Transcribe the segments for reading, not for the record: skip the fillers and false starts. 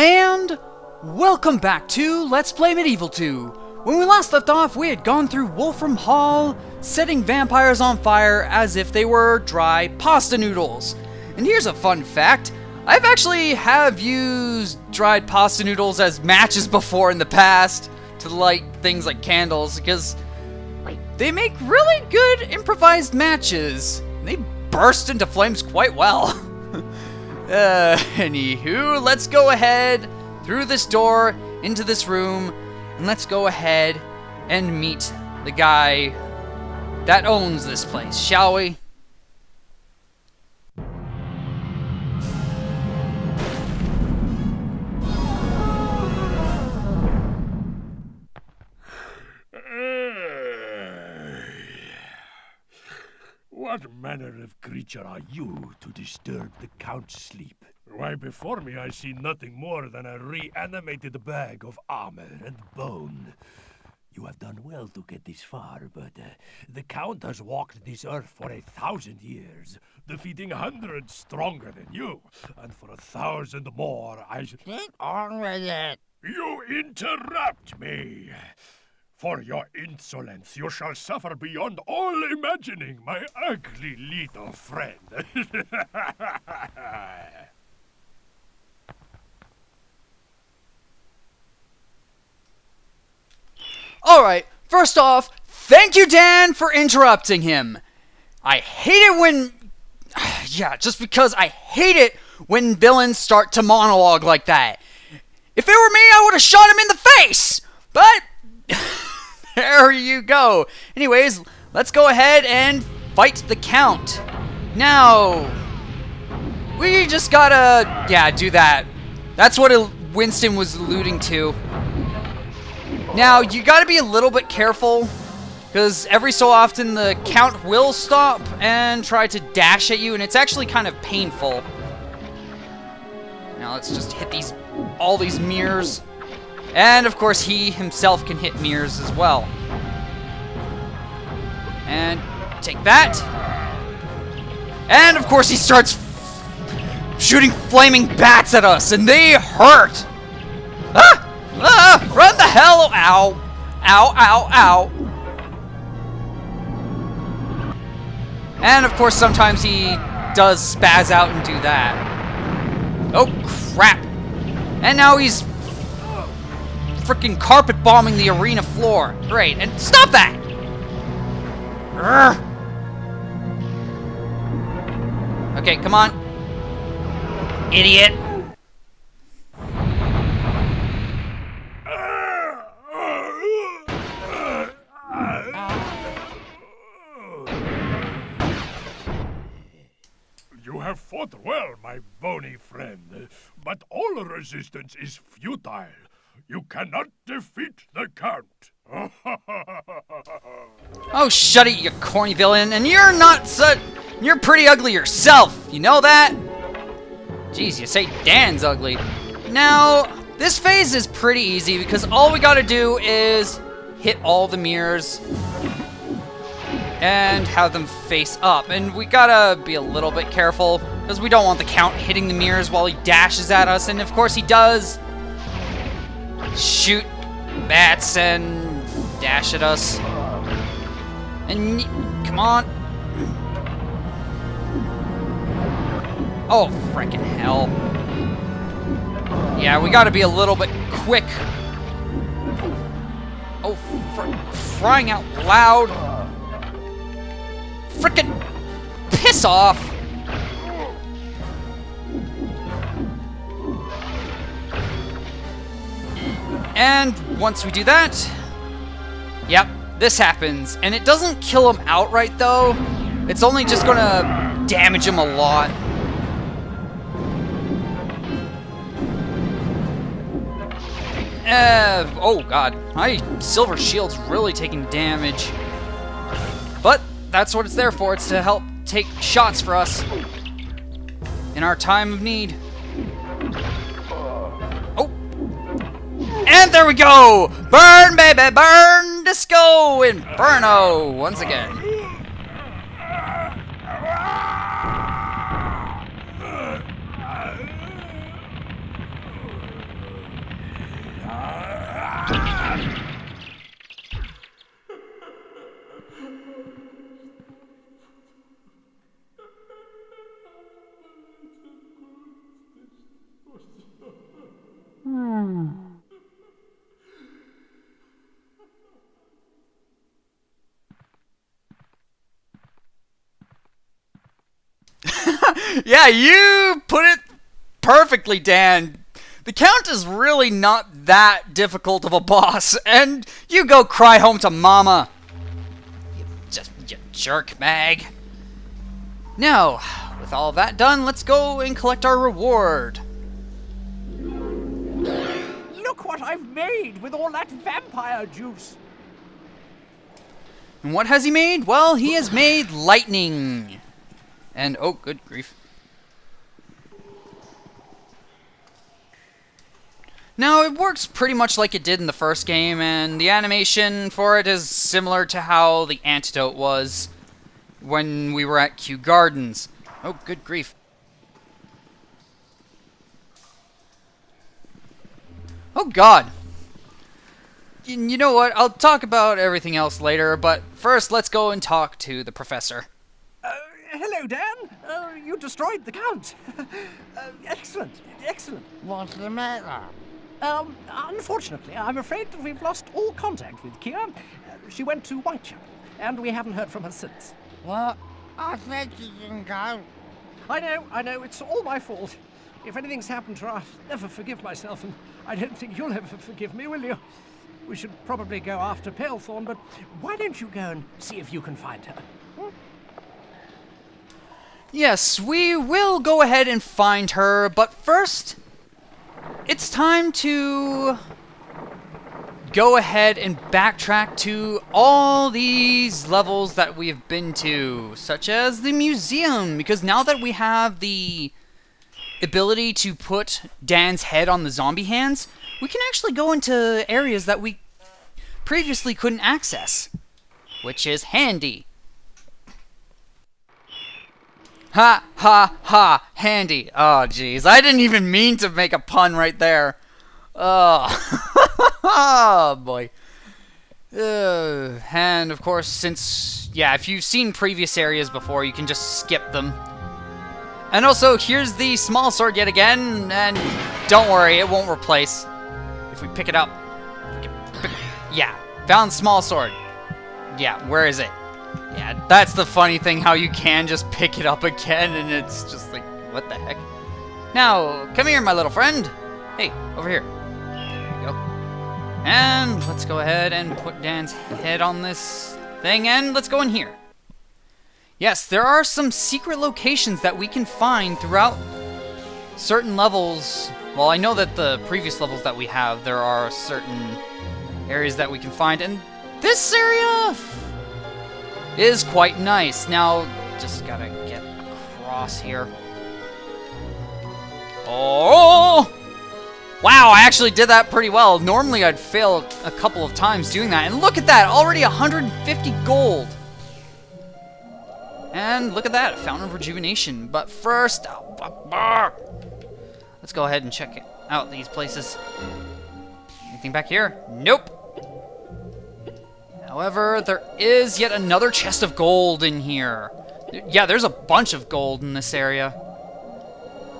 And welcome back to Let's Play MediEvil 2. When we last left off, we had gone through Wolfram Hall, setting vampires on fire as if they were dry pasta noodles. And here's a fun fact. I've actually used dried pasta noodles as matches before in the past to light things like candles because they make really good improvised matches. They burst into flames quite well. Anywho, let's go ahead through this door into this room and let's go ahead and meet the guy that owns this place, shall we? What manner of creature are you to disturb the Count's sleep? Why, before me I see nothing more than a reanimated bag of armor and bone. You have done well to get this far, but the Count has walked this earth for 1,000 years, defeating hundreds stronger than you, and for 1,000 more I should... Get on with it. You interrupt me! For your insolence, you shall suffer beyond all imagining, my ugly little friend. Alright, first off, thank you, Dan, for interrupting him. I hate it when... Yeah, just because I hate it when villains start to monologue like that. If it were me, I would have shot him in the face! But... there you go. Anyways, let's go ahead and fight the Count. Now, we just gotta, do that. That's what Winston was alluding to. Now, you gotta be a little bit careful, because every so often the Count will stop and try to dash at you, and it's actually kind of painful. Now, let's just hit all these mirrors. And, of course, he himself can hit mirrors as well. And take that. And, of course, he starts shooting flaming bats at us, and they hurt. Ah! Ah! Run the hell! Ow! Ow, ow, ow. And, of course, sometimes he does spaz out and do that. Oh, crap. And now he's freaking carpet bombing the arena floor. Great, and stop that! Urgh. Okay, come on. Idiot. You have fought well, my bony friend, but all resistance is futile. You cannot defeat the Count. Oh, shut it, you corny villain. And you're not you're pretty ugly yourself. You know that? Jeez, you say Dan's ugly. Now, this phase is pretty easy because all we gotta do is hit all the mirrors and have them face up. And we gotta be a little bit careful because we don't want the Count hitting the mirrors while he dashes at us. And of course he does shoot bats and dash at us. And come on. Oh, frickin' hell. Yeah, we gotta be a little bit quick. Oh, for crying out loud. Frickin' piss off. And once we do that, yep, this happens. And it doesn't kill him outright, though. It's only just gonna damage him a lot. Oh god, my silver shield's really taking damage. But that's what it's there for. It's to help take shots for us in our time of need. And there we go! Burn, baby, burn! Disco Inferno! Once again. Yeah, you put it perfectly, Dan. The Count is really not that difficult of a boss, and you go cry home to Mama. You jerk bag. Now, with all that done, let's go and collect our reward. Look what I've made with all that vampire juice. And what has he made? Well, he has made lightning. And, oh, good grief. Now, it works pretty much like it did in the first game, and the animation for it is similar to how the antidote was when we were at Kew Gardens. Oh, good grief. Oh, God. You know what? I'll talk about everything else later, but first, let's go and talk to the professor. Hello, Dan. You destroyed the Count. Excellent, excellent. What's the matter? Unfortunately, I'm afraid that we've lost all contact with Kiya. She went to Whitechapel, and we haven't heard from her since. What? I said you didn't go. I know, it's all my fault. If anything's happened to her, I'll never forgive myself, and I don't think you'll ever forgive me, will you? We should probably go after Palethorn, but why don't you go and see if you can find her? Yes, we will go ahead and find her, but first, it's time to go ahead and backtrack to all these levels that we have been to, such as the museum, because now that we have the ability to put Dan's head on the zombie hands, we can actually go into areas that we previously couldn't access, which is handy. Ha, ha, ha, handy. Oh, jeez. I didn't even mean to make a pun right there. Oh, oh boy. And, of course, since, yeah, if you've seen previous areas before, you can just skip them. And also, here's the small sword yet again, and don't worry, it won't replace. If we pick it up, yeah, found small sword. Yeah, where is it? Yeah, that's the funny thing, how you can just pick it up again, and it's just like, what the heck? Now, come here, my little friend. Hey, over here. There you go. And let's go ahead and put Dan's head on this thing, and let's go in here. Yes, there are some secret locations that we can find throughout certain levels. Well, I know that the previous levels that we have, there are certain areas that we can find, and this area is quite nice. Now, just gotta get across here. Oh! Wow, I actually did that pretty well. Normally, I'd fail a couple of times doing that. And look at that, already 150 gold. And look at that, a Fountain of Rejuvenation. But first, let's go ahead and check out these places. Anything back here? Nope. However, there is yet another chest of gold in here. Yeah, there's a bunch of gold in this area.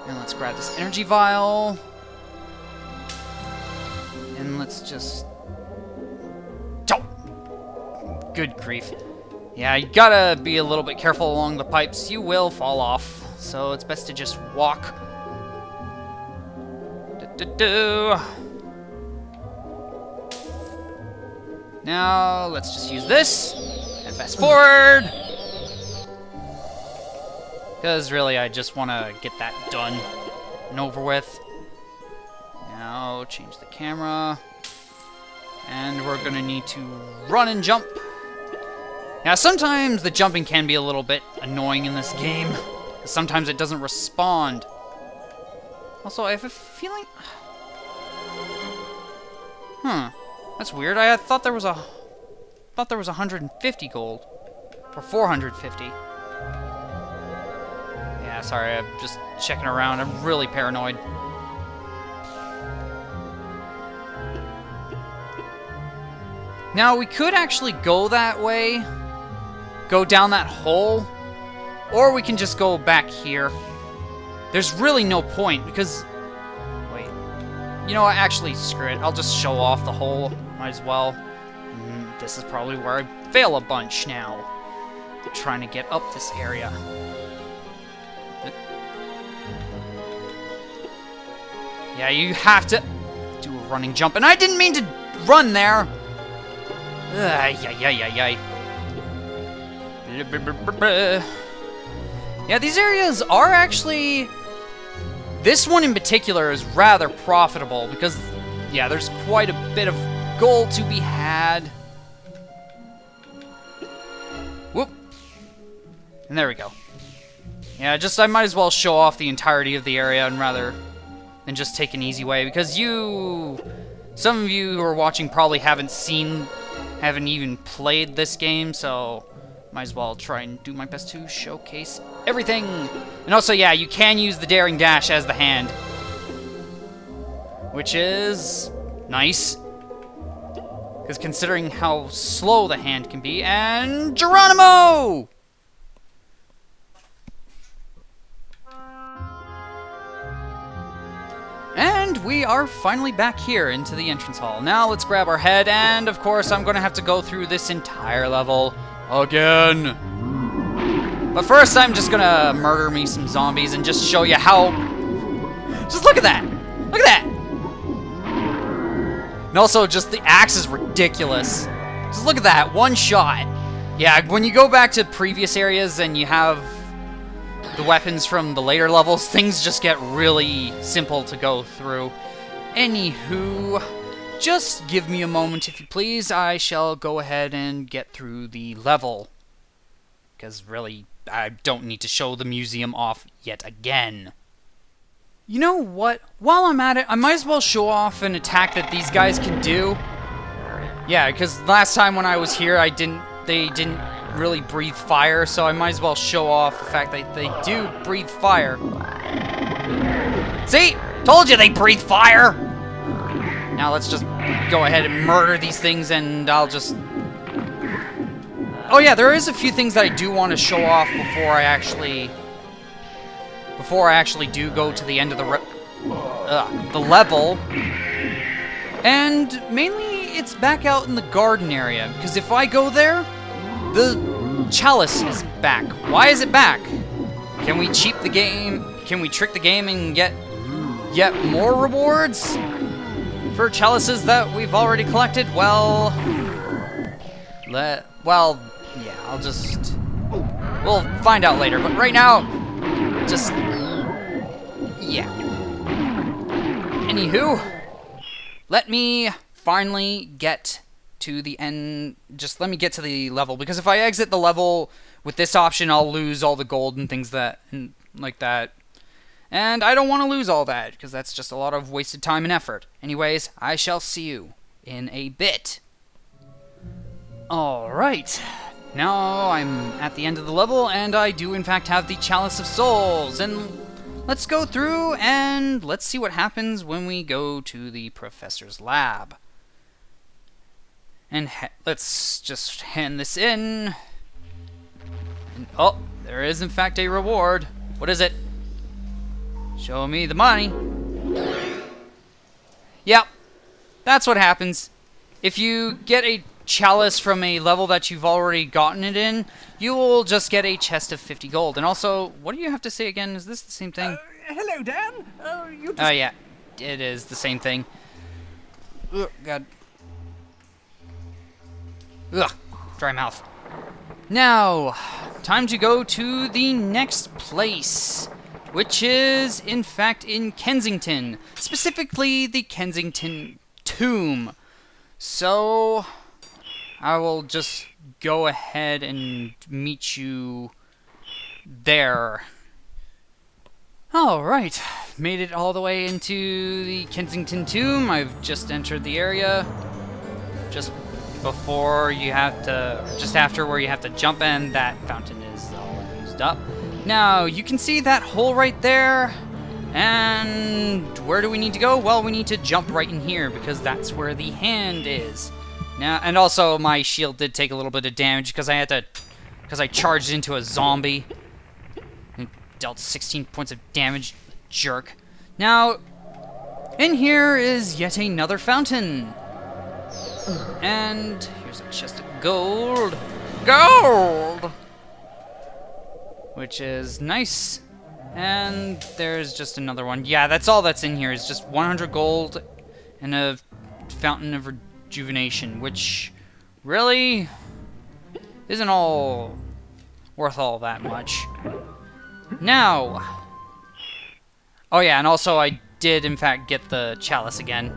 And let's grab this energy vial. And let's just... Oh! Good grief. Yeah, you gotta be a little bit careful along the pipes. You will fall off. So it's best to just walk. Now, let's just use this, and fast forward. Because really, I just want to get that done and over with. Now, change the camera. And we're going to need to run and jump. Now, sometimes the jumping can be a little bit annoying in this game. Sometimes it doesn't respond. Also, I have a feeling... That's weird. I thought there was 150 gold. Or 450. Yeah, sorry, I'm just checking around. I'm really paranoid. Now, we could actually go that way, go down that hole, or we can just go back here. There's really no point, because... Wait. You know what? Actually, screw it. I'll just show off the hole. Might as well. This is probably where I fail a bunch now. Trying to get up this area. Yeah, you have to do a running jump, and I didn't mean to run there. Yeah, these areas are actually... This one in particular is rather profitable because, yeah, there's quite a bit of gold to be had. Whoop. And there we go. Yeah, I might as well show off the entirety of the area and rather than just take an easy way, because some of you who are watching probably haven't even played this game, so might as well try and do my best to showcase everything. And also, yeah, you can use the daring dash as the hand, which is nice, because considering how slow the hand can be. And Geronimo! And we are finally back here into the entrance hall. Now let's grab our head, and of course I'm going to have to go through this entire level again. But first I'm just going to murder me some zombies and just show you how... Just look at that! Look at that! And also just the axe is ridiculous. Just look at that, one shot. Yeah, when you go back to previous areas and you have the weapons from the later levels, things just get really simple to go through. Anywho, just give me a moment if you please. I shall go ahead and get through the level, because really, I don't need to show the museum off yet again. You know what? While I'm at it, I might as well show off an attack that these guys can do. Yeah, because last time when I was here, they didn't really breathe fire, so I might as well show off the fact that they do breathe fire. See? Told you they breathe fire! Now let's just go ahead and murder these things, and I'll just... Oh yeah, there is a few things that I do want to show off before I actually do go to the end of the level. And mainly it's back out in the garden area, because if I go there, the chalice is back. Why is it back? Can we cheat the game? Can we trick the game and get yet more rewards for chalices that we've already collected? Well, yeah, we'll find out later. But right now, just, yeah. Anywho, let me finally get to the end. Just let me get to the level, because if I exit the level with this option, I'll lose all the gold and things like that. And I don't want to lose all that, because that's just a lot of wasted time and effort. Anyways, I shall see you in a bit. Alright, now I'm at the end of the level, and I do in fact have the Chalice of Souls. And let's go through and let's see what happens when we go to the professor's lab. And let's just hand this in. And, oh, there is in fact a reward. What is it? Show me the money. Yep, that's what happens. If you get a chalice from a level that you've already gotten it in, you will just get a chest of 50 gold. And also, what do you have to say again? Is this the same thing? Hello, Dan. Oh, yeah, it is the same thing. Ugh, God. Ugh, dry mouth. Now, time to go to the next place, which is, in fact, in Kensington. Specifically, the Kensington Tomb. So, I will just go ahead and meet you there. Alright, made it all the way into the Kensington Tomb. I've just entered the area. Just before you have to, just after where you have to jump in, that fountain is all used up. Now, you can see that hole right there, and where do we need to go? Well, we need to jump right in here, because that's where the hand is. Now, and also my shield did take a little bit of damage because I charged into a zombie and dealt 16 points of damage. Jerk. Now, in here is yet another fountain. And here's a chest of gold. Gold! Which is nice. And there's just another one. Yeah, that's all that's in here is just 100 gold and a fountain of rejuvenation, which really isn't all worth all that much. Now, oh yeah, and also I did in fact get the chalice again.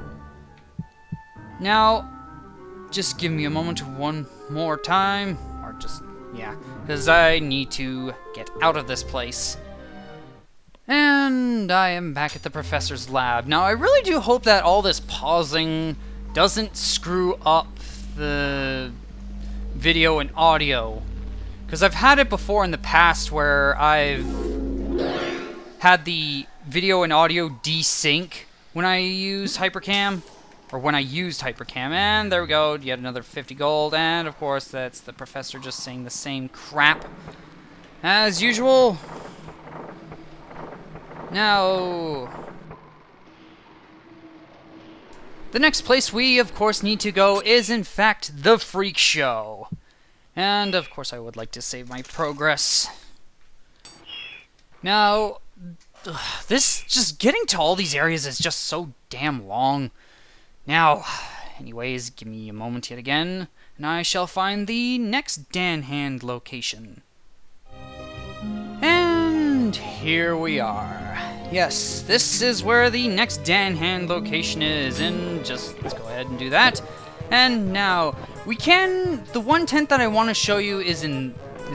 Now, just give me a moment one more time, or just, yeah, because I need to get out of this place. And I am back at the professor's lab. Now, I really do hope that all this pausing doesn't screw up the video and audio, because I've had it before in the past where I've had the video and audio desync when I use Hypercam, or when I used Hypercam, and there we go, yet another 50 gold, and of course that's the professor just saying the same crap as usual. Now, the next place we of course need to go is in fact the Freak Show, and of course I would like to save my progress. Now, this just getting to all these areas is just so damn long. Now, anyways, give me a moment yet again, and I shall find the next Dan Hand location. And here we are. Yes, this is where the next Dan Hand location is, and just let's go ahead and do that. And now, we can, the one tent that I want to show you is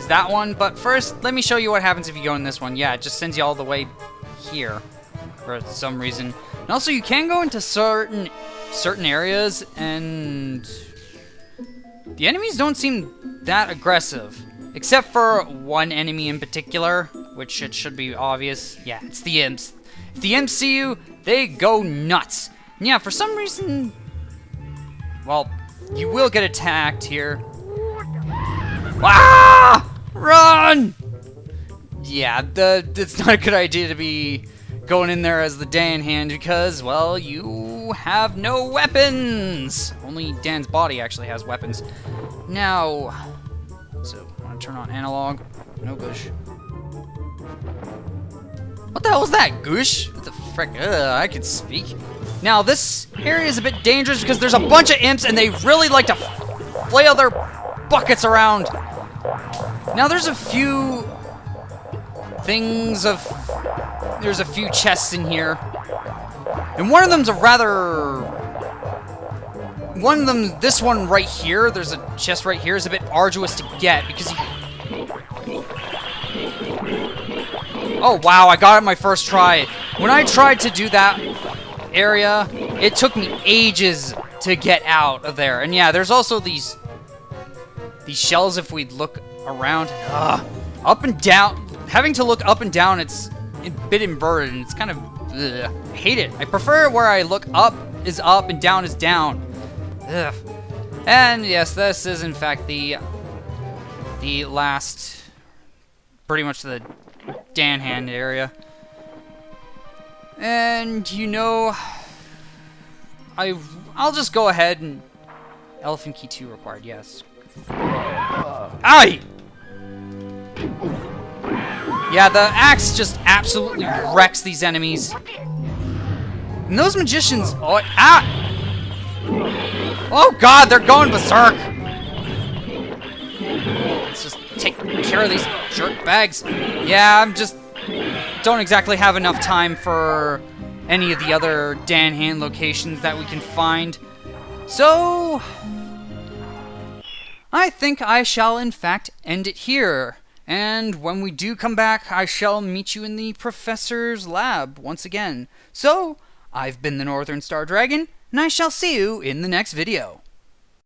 that one, but first, let me show you what happens if you go in this one. Yeah, it just sends you all the way here, for some reason. And also, you can go into certain areas, and the enemies don't seem that aggressive, except for one enemy in particular, which it should be obvious. Yeah, it's the imps. If the imps see you, they go nuts. And yeah, for some reason, well, you will get attacked here. Ah! Run! Yeah, it's not a good idea to be going in there as the Dan Hand because, well, you have no weapons. Only Dan's body actually has weapons. Now, so I want to turn on analog. No gush. What the hell was that, Goosh? What the frick? I can speak. Now, this area is a bit dangerous because there's a bunch of imps and they really like to flail their buckets around. Now, there's a few there's a few chests in here. And one of them's this one right here, there's a chest right here, is a bit arduous to get because oh wow, I got it my first try. When I tried to do that area, it took me ages to get out of there. And yeah, there's also these shells if we look around. Up and down. Having to look up and down, it's a bit inverted, and it's kind of, I hate it. I prefer it where I look up is up and down is down. Ugh. And yes, this is in fact the last, pretty much the Dan Hand area. And you know, I'll just go ahead and Elephant Key 2 required. Yes. Aye. Yeah, the axe just absolutely wrecks these enemies. And those magicians, oh god, they're going berserk. Let's just take care of these jerk bags. Yeah, don't exactly have enough time for any of the other Dan Hand locations that we can find. So, I think I shall in fact end it here. And when we do come back, I shall meet you in the professor's lab once again. So, I've been the NorthernStarDragon, and I shall see you in the next video.